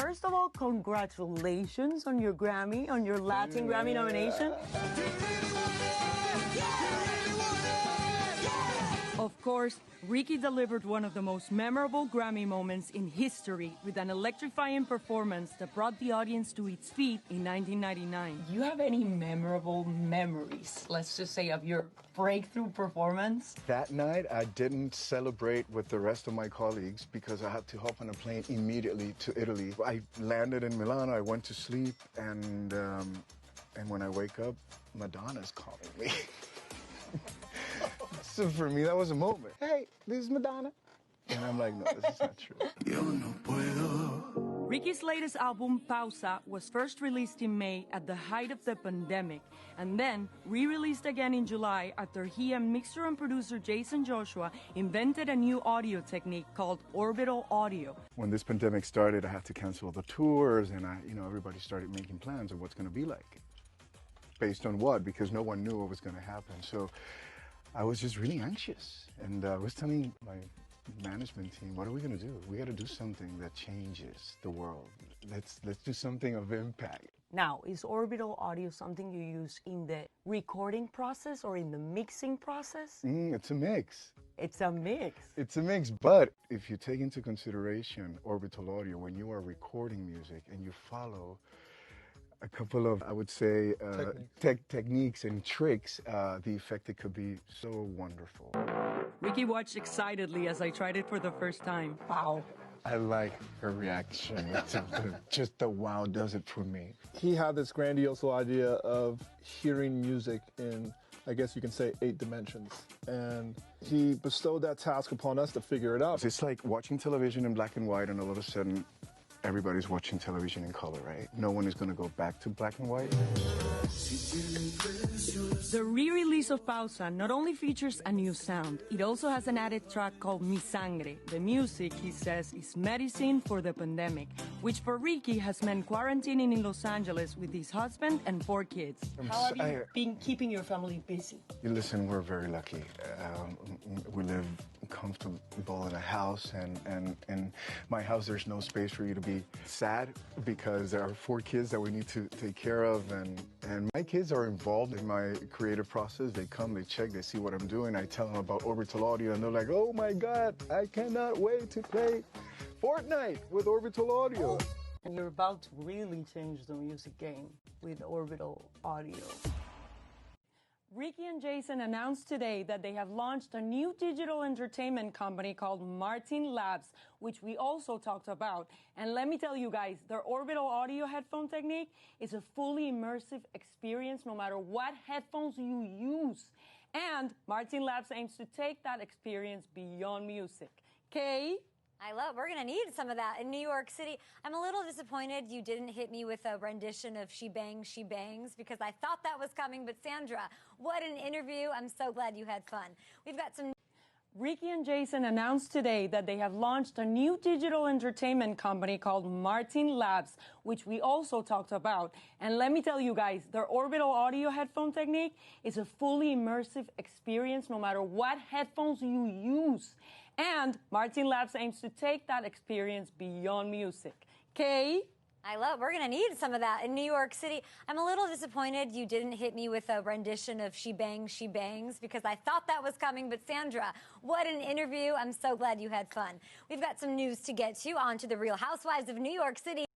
first of all, congratulations on your Grammy, on your Latin Grammy nomination. Of course, Ricky delivered one of the most memorable Grammy moments in history with an electrifying performance that brought the audience to its feet in 1999. Do you have any memorable memories, let's just say, of your breakthrough performance? That night, I didn't celebrate with the rest of my colleagues because I had to hop on a plane immediately to Italy. I landed in Milan, I went to sleep, and when I wake up, Madonna's calling me. So for me, that was a moment. Hey, this is Madonna. And I'm like, no, this is not true. Yo no puedo. Ricky's latest album, Pausa, was first released in May at the height of the pandemic, and then re-released again in July after he and mixer and producer Jaycen Joshua invented a new audio technique called orbital audio. When this pandemic started, I had to cancel the tours, and everybody started making plans of what's going to be like. Based on what? Because no one knew what was going to happen. So I was just really anxious, and I was telling my management team, what are we going to do? We got to do something that changes the world. Let's do something of impact. Now, is orbital audio something you use in the recording process or in the mixing process? It's a mix. It's a mix. It's a mix, but if you take into consideration orbital audio, when you are recording music and you follow a couple of, I would say, techniques and tricks, the effect it could be so wonderful. Ricky watched excitedly as I tried it for the first time. Wow. I like her reaction. Just the wow does it for me. He had this grandiose idea of hearing music in, I guess you can say, 8 dimensions. And he bestowed that task upon us to figure it out. It's like watching television in black and white, and all of a sudden, everybody's watching television in color, right? No one is going to go back to black and white. The re-release of Pausa not only features a new sound, it also has an added track called Mi Sangre. The music, he says, is medicine for the pandemic, which for Ricky has meant quarantining in Los Angeles with his husband and 4 kids. How have you been keeping your family busy? Listen, we're very lucky. We live comfortable in a house, and in my house there's no space for you to be sad because there are 4 kids that we need to take care of, and my kids are involved in my creative process. They come, they check, they see what I'm doing. I tell them about orbital audio, and they're like, oh my God, I cannot wait to play Fortnite with orbital audio. And you're about to really change the music game with orbital audio. Ricky and Jaycen announced today that they have launched a new digital entertainment company called Martin Labs, which we also talked about. And let me tell you guys, their orbital audio headphone technique is a fully immersive experience no matter what headphones you use. And Martin Labs aims to take that experience beyond music. Kay? We're going to need some of that in New York City. I'm a little disappointed you didn't hit me with a rendition of She Bangs, because I thought that was coming. But Sandra, what an interview. I'm so glad you had fun. We've got some... Ricky and Jaycen announced today that they have launched a new digital entertainment company called Martin Labs, which we also talked about. And let me tell you guys, their orbital audio headphone technique is a fully immersive experience no matter what headphones you use. And Martin Labs aims to take that experience beyond music. Kay? We're going to need some of that in New York City. I'm a little disappointed you didn't hit me with a rendition of She Bangs, because I thought that was coming. But Sandra, what an interview. I'm so glad you had fun. We've got some news to get to. On to the Real Housewives of New York City.